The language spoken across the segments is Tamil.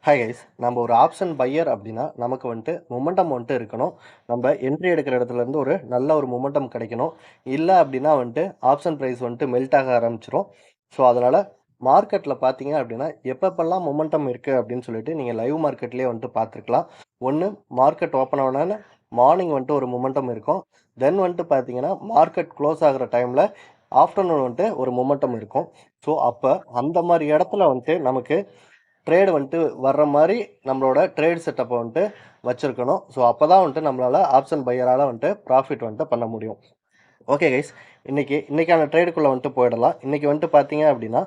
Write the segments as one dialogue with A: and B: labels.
A: Hi guys. நம்ம ஒரு ஆப்ஷன் பையர் அப்படின்னா, நமக்கு வந்துட்டு மொமெண்டம் வந்துட்டு இருக்கணும். நம்ம என்ட்ரி எடுக்கிற இடத்துலேருந்து ஒரு நல்ல ஒரு மொமெண்டம் கிடைக்கணும். இல்ல அப்படின்னா வந்துட்டு ஆப்ஷன் பிரைஸ் வந்துட்டு மெல்ட் ஆக ஆரம்பிச்சுரும். ஸோ, அதனால மார்க்கெட்ல பார்த்தீங்க அப்படின்னா, எப்பப்பலாம் மொமெண்டம் இருக்கு அப்படின்னு சொல்லிட்டு நீங்க லைவ் மார்க்கெட்லயே வந்துட்டு பார்த்துருக்கலாம். ஒண்ணு மார்க்கெட் ஓப்பன் ஆனோனே மார்னிங் வந்துட்டு ஒரு மொமெண்டம் இருக்கும். தென் வந்துட்டு பார்த்தீங்கன்னா, மார்க்கெட் க்ளோஸ் ஆகுற டைம்ல ஆஃப்டர்நூன் வந்துட்டு ஒரு மொமெண்டம் இருக்கும். ஸோ, அப்ப அந்த மாரி இடத்துல வந்துட்டு நமக்கு ட்ரேடு வந்துட்டு வர்ற மாரி நம்மளோட ட்ரேட் செட்டப்ப வந்துட்டு வச்சிருக்கணும். ஸோ, அப்பதான் வந்துட்டு நம்மளால ஆப்ஷன் பையரால வந்துட்டு ப்ராஃபிட் வந்துட்டு பண்ண முடியும். Okay guys. இன்னைக்கான ட்ரேடுக்குள்ள வந்துட்டு போயிடலாம். இன்னைக்கு வந்துட்டு பார்த்தீங்க அப்படின்னா,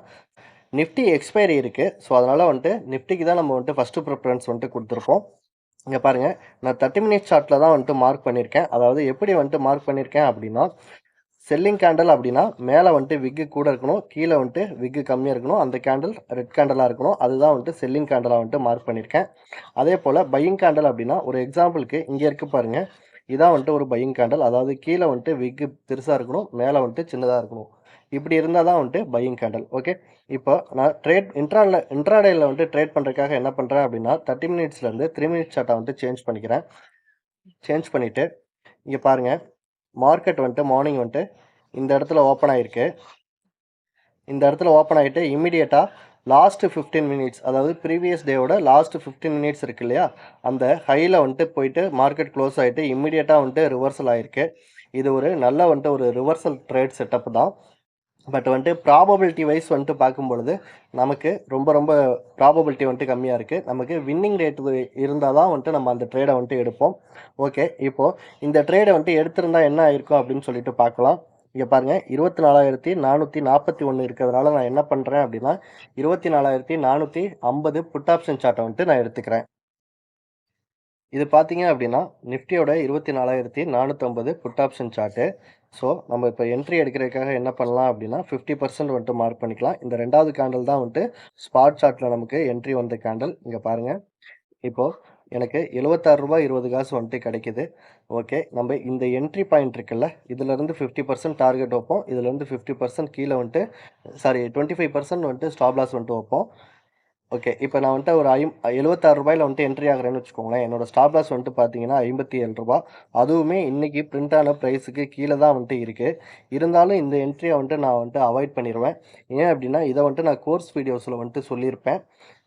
A: நிஃப்டி எக்ஸ்பைரி இருக்கு. ஸோ, அதனால வந்துட்டு நிஃப்டிக்கு தான் நம்ம வந்துட்டு ஃபர்ஸ்ட் ப்ரிஃபரன்ஸ் வந்துட்டு குடுத்துருக்கோம். இங்க பாருங்க, நான் 30 மினிட்ஸ் சார்ட்ல தான் வந்துட்டு மார்க் பண்ணியிருக்கேன். அதாவது எப்படி வந்துட்டு மார்க் பண்ணியிருக்கேன் அப்படின்னா, செல்லிங் கேண்டில் அப்படின்னா, மேல வந்துட்டு விக் கூட இருக்கணும். கீழ வந்துட்டு விக் கம்மியா இருக்கணும். அந்த கேண்டில் ரெட் கேண்டிலா இருக்கணும். அதுதான் வந்துட்டு செல்லிங் கேண்டிலா வந்துட்டு மார்க் பண்ணியிருக்கேன். அதேபோல பையிங் கேண்டில் அப்படின்னா, ஒரு எக்ஸாம்பிளுக்கு இங்க இருக்கு பாருங்க. இதான் வந்துட்டு ஒரு பையிங் கேண்டில். அதாவது கீழ வந்துட்டு விக் பெருசா இருக்கணும். மேல வந்துட்டு சின்னதா இருக்கணும். இப்படி இருந்தா தான் வந்துட்டு பையிங் கேண்டில். ஓகே. இப்போ நான் இன்ட்ராடேல வந்துட்டு ட்ரேட் பண்றதுக்காக என்ன பண்றேன் அப்படின்னா, 30 மினிட்ஸ்ல இருந்து 3 மினிட்ஸ் சார்ட்ட வந்துட்டு சேஞ்ச் பண்ணிக்கிறேன். சேஞ்ச் பண்ணிட்டு, இங்க பாருங்க. மார்க்கெட் வந்துட்டு மார்னிங் வந்துட்டு இந்த இடத்துல ஓப்பன் ஆயிருக்கு. இந்த இடத்துல ஓப்பன் ஆயிட்டு இமிடியேட்டா லாஸ்ட் 15 மினிட்ஸ், அதாவது ப்ரீவியஸ் டேவோட லாஸ்ட் 15 மினிட்ஸ் இருக்கு இல்லையா? அந்த ஹைல வந்துட்டு போயிட்டு மார்க்கெட் க்ளோஸ் ஆயிட்டு இமிடியேட்டா வந்துட்டு ரிவர்சல் ஆயிருக்கு. இது ஒரு நல்ல வந்துட்டு ஒரு ரிவர்சல் ட்ரேட் செட்டப் தான். பட் வந்துட்டு ப்ராபபிலிட்டி வைஸ் வந்துட்டு பார்க்கும்பொழுது, நமக்கு ரொம்ப ரொம்ப ப்ராபபிலிட்டி வந்துட்டு கம்மியா இருக்கு. நமக்கு வின்னிங் ரேட் இருந்தா தான் வந்துட்டு நம்ம அந்த ட்ரேட வந்துட்டு எடுப்போம். ஓகே. இப்போ இந்த ட்ரேட வந்துட்டு எடுத்திருந்தா என்ன ஆயிருக்கும் அப்படின்னு சொல்லிட்டு பார்க்கலாம். இங்க பாருங்க, 24,441 இருக்கிறதுனால நான் என்ன பண்றேன் அப்படின்னா, 24,450 புட் ஆப்ஷன் சார்ட்ட வந்துட்டு நான் எடுத்துக்கிறேன். இது பார்த்தீங்க அப்படின்னா, நிஃப்டியோட 24,450 புட் ஆப்ஷன் சார்ட்டு. ஸோ, நம்ம இப்போ என்ட்ரி எடுக்கிறதுக்காக என்ன பண்ணலாம் அப்படின்னா, 50% வந்துட்டு மார்க் பண்ணிக்கலாம். இந்த 2வது கேண்டில் தான் வந்துட்டு ஸ்பாட் சார்ட்ல நமக்கு என்ட்ரி வந்த கேண்டில். இங்க பாருங்க. இப்போ எனக்கு ரூ. 76.20 வந்துட்டு கிடைக்குது. ஓகே. நம்ம இந்த என்ட்ரி பாயிண்ட் இருக்குல்ல, இதுலருந்து 50% டார்கெட் வைப்போம். இதுலருந்து 50% கீழ வந்துட்டு 25% வந்துட்டு ஸ்டாப் லாஸ் வந்துட்டு வைப்போம். ஓகே. இப்ப நான் வந்துட்டு ஒரு ரூ. 76ல வந்துட்டு என்ட்ரி ஆகுறேன்னு வச்சுக்கோங்களேன். என்னோட ஸ்டாப் லாஸ் வந்துட்டு பார்த்தீங்கன்னா ரூ. 57. அதுவுமே இன்னைக்கு பிரிண்ட் ஆன பிரைஸுக்கு கீழ தான் வந்துட்டு இருக்கு. இருந்தாலும் இந்த என்ட்ரிய வந்துட்டு நான் வந்துட்டு அவாய்ட் பண்ணிருவேன். ஏன் அப்டின்னா, இத வந்துட்டு நான் கோர்ஸ் வீடியோஸ்ல வந்துட்டு சொல்லியிருப்பேன்.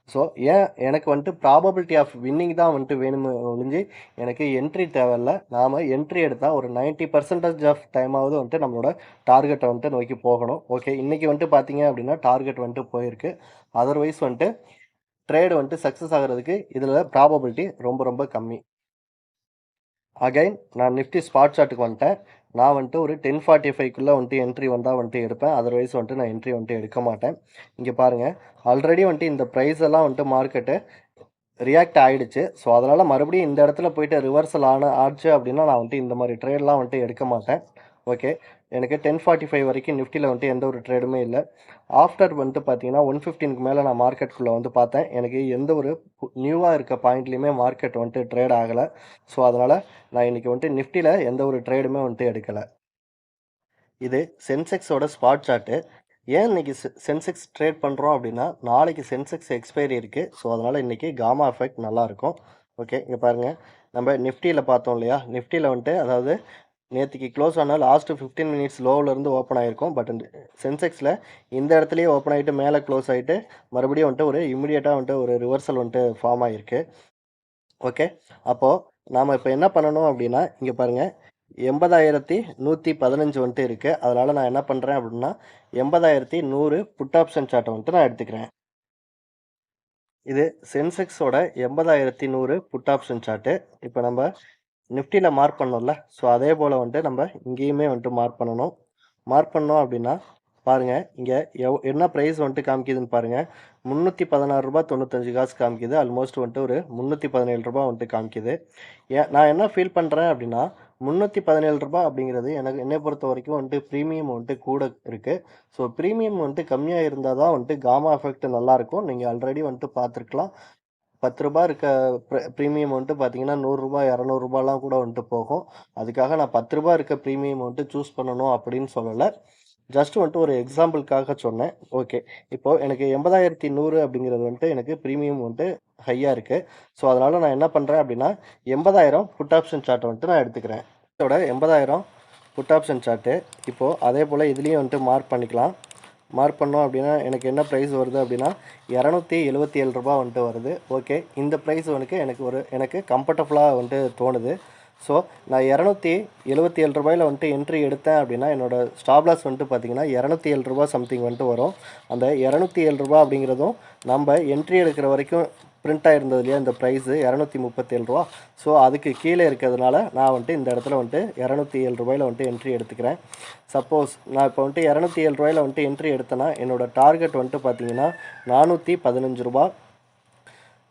A: ஸோ, ஏன் எனக்கு வந்துட்டு ப்ராபபிலிட்டி ஆஃப் வின்னிங் தான் வந்துட்டு வேணுமே ஒழிஞ்சு, எனக்கு என்ட்ரி தேவையில்ல. நாம என்ட்ரி எடுத்தா ஒரு 90% ஆஃப் டைமாவது வந்துட்டு நம்மளோட டார்கெட்ட வந்துட்டு நோக்கி போகணும். ஓகே. இன்னைக்கு வந்துட்டு பார்த்தீங்க அப்டின்னா, டார்கெட் வந்துட்டு போயிருக்கு. அதர்வைஸ் வந்துட்டு ட்ரேட் வந்துட்டு சக்சஸ் ஆகுறதுக்கு இதுல ப்ராபபிலிட்டி ரொம்ப ரொம்ப கம்மி. அகைன் நான் நிஃப்டி ஸ்பாட் சார்ட்டுக்கு வந்துட்டேன். நான் வந்துட்டு ஒரு 10:45க்குள்ள வந்துட்டு என்ட்ரி வந்தா வந்துட்டு எடுப்பேன். அதர்வைஸ் வந்துட்டு நான் என்ட்ரி வந்துட்டு எடுக்க மாட்டேன். இங்க பாருங்க. ஆல்ரெடி வந்துட்டு இந்த பிரைஸ் எல்லாம் வந்துட்டு மார்க்கெட்டு ரியாக்ட் ஆயிடுச்சு. ஸோ, அதனால மறுபடியும் இந்த இடத்துல போயிட்டு ரிவர்சல் ஆச்சு அப்படின்னா, நான் வந்துட்டு இந்த மாரி ட்ரேட்லாம் வந்துட்டு எடுக்க மாட்டேன். ஓகே. எனக்கு 10:45 வரைக்கும் நிஃப்டில வந்துட்டு எந்த ஒரு ட்ரேடுமே இல்ல. ஆஃப்டர் வந்துட்டு பார்த்தீங்கன்னா, 115க்கு மேல நான் மார்க்கெட்குள்ள வந்து பார்த்தேன். எனக்கு எந்த ஒரு நியூவா இருக்க பாயிண்ட்லயுமே மார்க்கெட் வந்துட்டு ட்ரேட் ஆகல. ஸோ, அதனால நான் இன்னைக்கு வந்துட்டு நிஃப்டில எந்த ஒரு ட்ரேடுமே வந்துட்டு எடுக்கல. இது சென்செக்ஸோட ஸ்பாட் சார்ட்டு. ஏன் இன்னைக்கு சென்செக்ஸ் ட்ரேட் பண்றோம் அப்படின்னா, நாளைக்கு சென்செக்ஸ் எக்ஸ்பைரி இருக்கு. ஸோ, அதனால இன்னைக்கு காமா எஃபெக்ட் நல்லாருக்கும். ஓகே. இங்க பாருங்க. நம்ம நிஃப்டில பார்த்தோம் இல்லையா? நிஃப்டில வந்துட்டு அதாவது நேத்திக்கு க்ளோஸ் ஆன லாஸ்ட் 15 மினிட்ஸ் லோவுல இருந்து ஓப்பன் ஆயிருக்கும். பட் சென்செக்ஸ்ல இந்த இடத்துலயே ஓப்பன் ஆயிட்டு மேல க்ளோஸ் ஆயிட்டு மறுபடியும் வந்துட்டு ஒரு இமிடியேட்டா வந்துட்டு ஒரு ரிவர்சல் வந்துட்டு ஃபார்ம் ஆயிருக்கு. ஓகே. அப்போ நாம இப்ப என்ன பண்ணணும் அப்படின்னா, இங்க பாருங்க. 80,115 வந்துட்டு இருக்கு. அதனால நான் என்ன பண்றேன் அப்படின்னா, 80,100 புட் ஆப்ஷன் சார்ட்ட வந்துட்டு நான் எடுத்துக்கிறேன். இது சென்செக்ஸோட 80,100 புட் ஆப்ஷன் சார்ட்டு. இப்ப நம்ம நிஃப்டில மார்க் பண்ணோம்ல. ஸோ, அதே போல வந்துட்டு நம்ம இங்கேயுமே வந்துட்டு மார்க் பண்ணணும். மார்க் பண்ணோம் அப்படின்னா, பாருங்க இங்க என்ன பிரைஸ் வந்துட்டு காமிக்குதுன்னு பாருங்க. ரூ. 316.95 காமிக்குது. ஆல்மோஸ்ட் வந்துட்டு ஒரு ரூ. 317 வந்துட்டு காமிக்குது. நான் என்ன ஃபீல் பண்றேன் அப்படின்னா, ரூ. 317 அப்படிங்கிறது என்னைய பொறுத்தவரைக்கும் வந்துட்டு பிரீமியம் வந்துட்டு கூட இருக்கு. ஸோ, பிரீமியம் வந்துட்டு கம்மியா இருந்தா தான் வந்துட்டு காமா எஃபெக்ட் நல்லாருக்கும். நீங்க ஆல்ரெடி வந்துட்டு பார்த்துருக்கலாம். ரூ. 10 இருக்க பிரீமியம் வந்துட்டு பார்த்தீங்கன்னா, ரூ. 100 ரூ. 200லாம் கூட வந்துட்டு போகும். அதுக்காக நான் ரூ. 10 இருக்க பிரீமியம் வந்துட்டு சூஸ் பண்ணணும் அப்படின்னு சொல்லல. ஜஸ்ட் வந்துட்டு ஒரு எக்ஸாம்பிள்க்காக சொன்னேன். ஓகே. இப்போ எனக்கு 80,100 அப்படிங்கிறது வந்துட்டு எனக்கு பிரீமியம் வந்துட்டு ஹையா இருக்கு. ஸோ, அதனால நான் என்ன பண்றேன் அப்படின்னா, 80,000 புட் ஆப்ஷன் சார்ட் வந்துட்டு நான் எடுத்துக்கிறேன். இதோட 80,000 புட் ஆப்ஷன் சார்ட்டு. இப்போ அதே போல இதுலயும் வந்துட்டு மார்க் பண்ணிக்கலாம். மார்க் பண்ணோம் அப்படின்னா, எனக்கு என்ன பிரைஸ் வருது அப்படின்னா, ரூ. 277 வந்துட்டு வருது. ஓகே. இந்த பிரைஸ் எனக்கு கம்ஃபர்டபுளா வந்துட்டு தோணுது. ஸோ, நான் ரூ. 277 வந்துட்டு என்ட்ரி எடுத்தேன் அப்படின்னா, என்னோட ஸ்டாப் லாஸ் வந்துட்டு பார்த்தீங்கன்னா, ரூ. 207 சம்திங் வந்துட்டு வரும். அந்த ரூ. 207 அப்படிங்கிறதும் நம்ம என்ட்ரி எடுக்கிற வரைக்கும் பிரிண்ட் ஆயிருந்தது இல்லையா இந்த ப்ரைஸு ரூ. 237. ஸோ, அதுக்கு கீழே இருக்கிறதுனால நான் வந்துட்டு இந்த இடத்துல வந்துட்டு ரூ. 207 வந்துட்டு என்ட்ரி எடுத்துக்கிறேன். சப்போஸ் நான் இப்போ வந்துட்டு ரூ. 207 வந்துட்டு என்ட்ரி எடுத்தேன்னா, என்னோட டார்கெட் வந்துட்டு பார்த்தீங்கன்னா, ரூ. 415.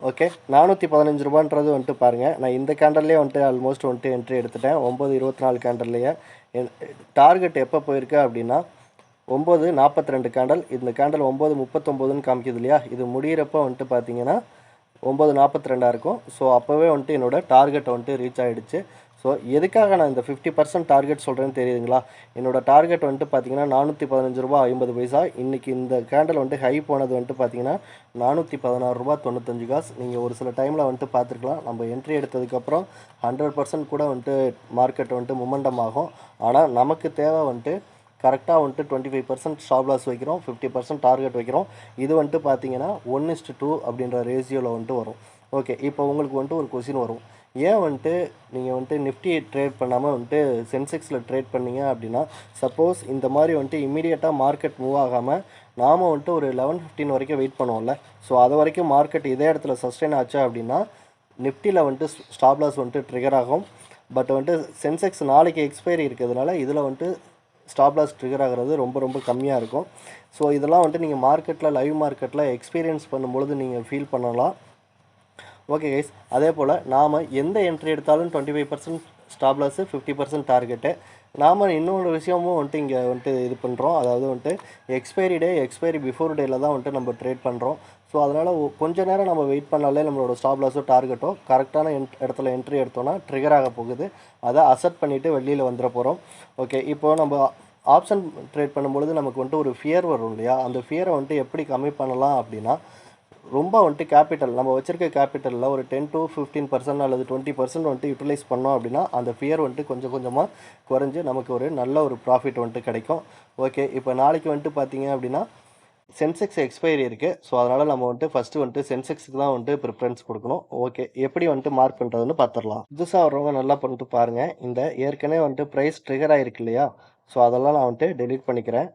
A: ஓகே. ரூ. 415ன்றது வந்துட்டு பாருங்க, நான் இந்த கேண்டல்லேயே வந்துட்டு ஆல்மோஸ்ட் வந்துட்டு என்ட்ரி எடுத்துட்டேன். 9:24 கேண்டல்லேயே. என் டார்கெட் எப்போ போயிருக்கு அப்படின்னா, 9:42 கேண்டல். இந்த கேண்டல் 9:39ன்னு காமிக்குது இல்லையா? இது முடியிறப்போ வந்துட்டு பார்த்தீங்கன்னா, 9:42 இருக்கும். ஸோ, அப்போவே வந்துட்டு என்னோட டார்கெட் வந்துட்டு ரீச் ஆயிடுச்சு. ஸோ, எதுக்காக நான் இந்த 50% டார்கெட் சொல்கிறேன்னு தெரியுதுங்களா? என்னோட டார்கெட் வந்துட்டு பார்த்தீங்கன்னா, ரூ. 415.50. இன்னைக்கு இந்த கேண்டல் வந்துட்டு ஹை போனது வந்துட்டு பார்த்தீங்கன்னா, ரூ. 416.95. நீங்கள் ஒரு சில டைமில் வந்துட்டு பார்த்துருக்கலாம். நம்ம என்ட்ரி எடுத்ததுக்கப்புறம் 100% கூட வந்துட்டு மார்க்கெட் வந்துட்டு மொமெண்டம் ஆகும். ஆனால் நமக்கு தேவை வந்துட்டு கரெக்டாக வந்துட்டு 25% ஸ்டாப் லாஸ் வைக்கிறோம், 50% டார்கெட் வைக்கிறோம். இது வந்துட்டு பார்த்தீங்கன்னா 1:2 அப்படின்ற ரேஷியோவில் வந்துட்டு வரும். ஓகே. இப்போ உங்களுக்கு வந்துட்டு ஒரு கொஸ்டின் வரும். ஏன் வந்துட்டு நீங்கள் வந்துட்டு நிஃப்டி ட்ரேட் பண்ணாமல் வந்துட்டு சென்செக்ஸில் ட்ரேட் பண்ணீங்க அப்படின்னா, சப்போஸ் இந்த மாதிரி வந்துட்டு இம்மீடியட்டாக மார்க்கெட் மூவ் ஆகாமல் நாம வந்துட்டு ஒரு 11:15 வரைக்கும் வெயிட் பண்ணுவோம்ல. ஸோ, அது வரைக்கும் மார்க்கெட் இதே இடத்துல சஸ்டெயின் ஆச்சு அப்படின்னா, நிஃப்டியில் வந்துட்டு ஸ்டாப் லாஸ் வந்துட்டு ட்ரிகர் ஆகும். பட் வந்துட்டு சென்செக்ஸ் நாளைக்கு எக்ஸ்பைரி இருக்கிறதுனால இதில் வந்துட்டு ஸ்டாப் லாஸ் ட்ரிகர் ஆகிறது ரொம்ப ரொம்ப கம்மியாக இருக்கும். ஸோ, இதெல்லாம் வந்துட்டு நீங்கள் மார்க்கெட்டில் லைவ் மார்க்கெட்டில் எக்ஸ்பீரியன்ஸ் பண்ணும்பொழுது நீங்கள் ஃபீல் பண்ணலாம். Okay guys. அதே போல் நாம் எந்த என்ட்ரி எடுத்தாலும் 25% ஸ்டாப் லாஸு, 50% டார்கெட்டு. நாம் இன்னொரு விஷயமும் வந்துட்டு இங்கே வந்துட்டு இது பண்ணுறோம். அதாவது வந்துட்டு எக்ஸ்பைரி பிஃபோர் டேல தான் வந்துட்டு நம்ம ட்ரேட் பண்ணுறோம். ஸோ, அதனால் கொஞ்ச நேரம் நம்ம வெயிட் பண்ணாலே நம்மளோட ஸ்டாப் லாஸோ டார்கெட்டோ கரெக்டான இடத்துல என்ட்ரி எடுத்தோன்னா ட்ரிகர் ஆக போகுது. அதை அசெப்ட் பண்ணிவிட்டு வெளியில் வந்துட போகிறோம். ஓகே. இப்போது நம்ம ஆப்ஷன் ட்ரேட் பண்ணும்பொழுது நமக்கு வந்துட்டு ஒரு ஃபியர் வரும் இல்லையா? அந்த ஃபியரை வந்துட்டு எப்படி கம்மி பண்ணலாம் அப்படின்னா, ரொம்ப வந்துட்டு கேபிட்டல் நம்ம வச்சிருக்க கேபிட்டலில் ஒரு 10-15% அல்லது 20% வந்துட்டு யூட்டிலைஸ் பண்ணோம் அப்படின்னா, அந்த ஃபியர் வந்துட்டு கொஞ்சம் கொஞ்சமாக குறைஞ்சு நமக்கு ஒரு நல்ல ஒரு ப்ராஃபிட் வந்துட்டு கிடைக்கும். ஓகே. இப்போ நாளைக்கு வந்துட்டு பார்த்தீங்க அப்படின்னா, சென்செக்ஸ் எக்ஸ்பைரி இருக்குது. ஸோ, அதனால் நம்ம வந்துட்டு ஃபஸ்ட்டு வந்துட்டு சென்செக்ஸுக்கு தான் வந்துட்டு ப்ரிஃபரன்ஸ் கொடுக்கணும். ஓகே. எப்படி வந்துட்டு மார்க் பண்ணுறதுன்னு பார்த்துடலாம். புதுசாக வர்றவங்க நல்லா பண்ணிட்டு பாருங்கள். இந்த ஏற்கனவே வந்துட்டு ப்ரைஸ் ட்ரிகர் ஆகிருக்கு இல்லையா? ஸோ, அதெல்லாம் நான் வந்துட்டு டெலீட் பண்ணிக்கிறேன்.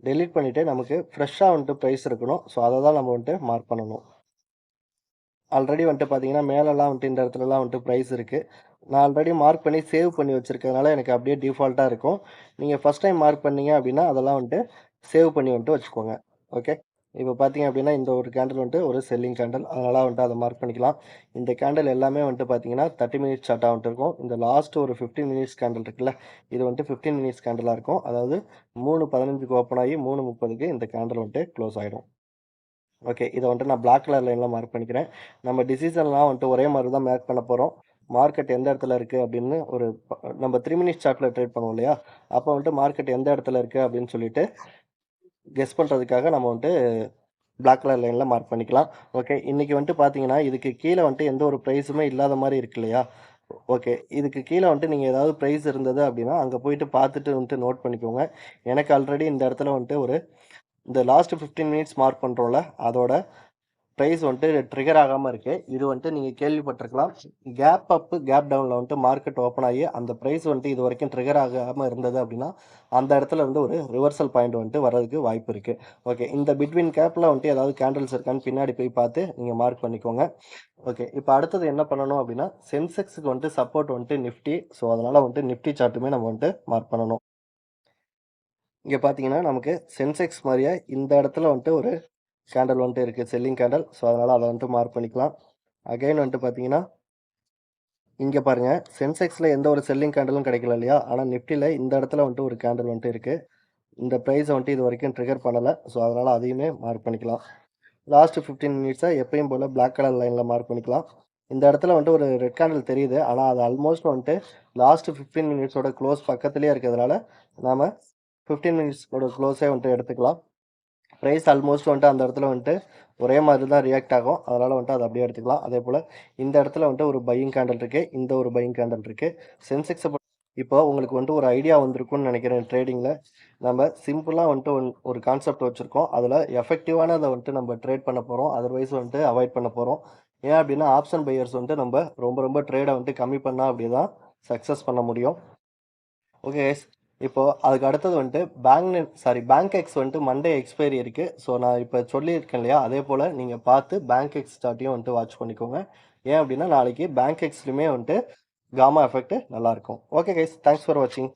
A: டெலீட் பண்ணிவிட்டு நமக்கு ஃப்ரெஷ்ஷாக வந்துட்டு ப்ரைஸ் இருக்கணும். ஸோ, அதை தான் நம்ம வந்துட்டு மார்க் பண்ணணும். ஆல்ரெடி வந்துட்டு பார்த்தீங்கன்னா, மேலலாம் வந்துட்டு இந்த இடத்துலலாம் வந்துட்டு ப்ரைஸ் இருக்கு. நான் ஆல்ரெடி மார்க் பண்ணி சேவ் பண்ணி வச்சிருக்கிறதுனால எனக்கு அப்படியே டிஃபால்ட்டா இருக்கும். நீங்க ஃபர்ஸ்ட் டைம் மார்க் பண்ணீங்க அப்படின்னா, அதெல்லாம் வந்துட்டு சேவ் பண்ணி வந்துட்டு வச்சுக்கோங்க. ஓகே. இப்போ பார்த்தீங்க அப்படின்னா, இந்த ஒரு கேண்டில் வந்துட்டு ஒரு செல்லிங் கேண்டில். அதனால வந்துட்டு அத மார்க் பண்ணிக்கலாம். இந்த கேண்டில் எல்லாமே வந்துட்டு பார்த்தீங்கன்னா, 30 மினிட்ஸ் சார்ட்டா வந்துட்டு இருக்கும். இந்த லாஸ்ட் ஒரு 15 மினிட்ஸ் கேண்டில் இருக்குல்ல, இது வந்துட்டு 15 மினிட்ஸ் கேண்டிலா இருக்கும். அதாவது 3:15க்கு ஓப்பன் ஆகி 3:30க்கு இந்த கேண்டில் வந்துட்டு க்ளோஸ் ஆயிடும். ஓகே. இத வந்துட்டு நான் பிளாக் கலர் லைன்ல மார்க் பண்ணிக்கிறேன். நம்ம டிசிஷன்லாம் வந்துட்டு ஒரே மாரி தான் மேக் பண்ண போறோம். மார்க்கெட் எந்த இடத்துல இருக்கு அப்படின்னு நம்ம 3 மினிட்ஸ் சார்ட்ல ட்ரேட் பண்ணுவோம் இல்லையா? அப்போ வந்துட்டு மார்க்கெட் எந்த இடத்துல இருக்கு அப்படின்னு சொல்லிட்டு கெஸ் பண்றதுக்காக நம்ம வந்துட்டு பிளாக் கலர் லைன்ல மார்க் பண்ணிக்கலாம். ஓகே. இன்னைக்கு வந்துட்டு பார்த்தீங்கன்னா, இதுக்கு கீழ வந்துட்டு எந்த ஒரு பிரைஸுமே இல்லாத மாரி இருக்கு இல்லையா? ஓகே. இதுக்கு கீழ வந்துட்டு நீங்க ஏதாவது பிரைஸ் இருந்தது அப்படின்னா, அங்க போயிட்டு பார்த்துட்டு வந்துட்டு நோட் பண்ணிக்கோங்க. எனக்கு ஆல்ரெடி இந்த இடத்துல வந்துட்டு இந்த லாஸ்ட் 15 மினிட்ஸ் மார்க் பண்றோம்ல, அதோட பிரைஸ் வந்துட்டு ட்ரிகர் ஆகாம இருக்கு. இது வந்துட்டு நீங்க கேள்விப்பட்டிருக்கலாம். கேப் அப், கேப் டவுன்ல வந்துட்டு மார்க்கெட் ஓப்பன் ஆகி அந்த பிரைஸ் வந்துட்டு இதுவரைக்கும் ட்ரிகர் ஆகாம இருந்தது அப்படின்னா, அந்த இடத்துல இருந்து ஒரு ரிவர்சல் பாயிண்ட் வந்துட்டு வர்றதுக்கு வாய்ப்பு இருக்கு. ஓகே. இந்த பிட்வீன் கேப்ல வந்துட்டு ஏதாவது கேண்டில்ஸ் இருக்கான்னு பின்னாடி போய் பார்த்து நீங்க மார்க் பண்ணிக்கோங்க. ஓகே. இப்ப அடுத்தது என்ன பண்ணணும் அப்படின்னா, சென்செக்ஸ்க்கு வந்துட்டு சப்போர்ட் வந்துட்டு நிஃப்டி. ஸோ, அதனால வந்துட்டு நிஃப்டி சார்ட்டுமே நம்ம வந்துட்டு மார்க் பண்ணணும். இங்க பார்த்தீங்கன்னா, நமக்கு சென்செக்ஸ் மாரியே இந்த இடத்துல வந்துட்டு ஒரு கேண்டில் வந்துட்டு இருக்கு. Selling candle. ஸோ, அதனால அத வந்துட்டு மார்க் பண்ணிக்கலாம். அகைன் வந்துட்டு பார்த்தீங்கன்னா, இங்க பாருங்க சென்செக்ஸ்ல எந்த ஒரு செல்லிங் கேண்டிலும் கிடைக்கல இல்லையா? ஆனா நிஃப்டில இந்த இடத்துல வந்துட்டு ஒரு கேண்டில் வந்துட்டு இருக்கு. இந்த பிரைஸ் வந்துட்டு இதுவரைக்கும் ட்ரிகர் பண்ணல. ஸோ, அதனால அதையுமே மார்க் பண்ணிக்கலாம். லாஸ்ட் 15 மினிட்ஸ எப்பயும் போல பிளாக் கலர் லைன்ல மார்க் பண்ணிக்கலாம். இந்த இடத்துல வந்துட்டு ஒரு ரெட் கேண்டில் தெரியுது. ஆனா அது ஆல்மோஸ்ட் வந்துட்டு லாஸ்ட் 15 மினிட்ஸோட க்ளோஸ் பக்கத்திலேயே இருக்கிறதுனால, நாம 15 மினிட்ஸ்க்கோட க்ளோஸே வந்துட்டு எடுத்துக்கலாம். பிரைஸ் ஆல்மோஸ்ட் வந்துட்டு அந்த இடத்துல வந்துட்டு ஒரே மாதிரி தான் ரியாக்ட் ஆகும். அதனால வந்துட்டு அத அப்படியே எடுத்துக்கலாம். அதேபோல இந்த இடத்துல வந்துட்டு ஒரு பையிங் கேண்டில் இருக்கு. இந்த ஒரு பையிங் கேண்டில் இருக்கு. சென்செக்ஸ இப்போ உங்களுக்கு வந்துட்டு ஒரு ஐடியா வந்திருக்கும்னு நினைக்கிறேன் ட்ரேடிங்ல. நம்ம சிம்பிளா வந்துட்டு ஒரு கான்செப்ட் வச்சிருக்கோம். அதுல எஃபெக்டிவானத வந்துட்டு நம்ம ட்ரேட் பண்ண போறோம். அதர்வைஸ் வந்துட்டு அவாய்ட் பண்ண போறோம். ஏன் அப்டின்னா, ஆப்ஷன் பையர்ஸ் வந்துட்டு நம்ம ரொம்ப ரொம்ப ட்ரேட வந்துட்டு கம்மி பண்ணா அப்படி தான் சக்சஸ் பண்ண முடியும். Okay guys. இப்போ அதுக்கு அடுத்தது வந்துட்டு பேங்க் எக்ஸ் வந்துட்டு மண்டே எக்ஸ்பைரி இருக்கு. ஸோ நான் இப்ப சொல்லியிருக்கேன் இல்லையா? அதேபோல நீங்க பார்த்து பேங்க் எக்ஸ் சார்ட்டையும் வந்துட்டு வாட்ச் பண்ணிக்கோங்க. ஏன் அப்டின்னா, நாளைக்கு பேங்க் எக்ஸ்லயுமே வந்துட்டு காமா எஃபெக்ட் நல்லாருக்கும். Okay guys. தேங்க்ஸ் ஃபார் வாட்சிங்.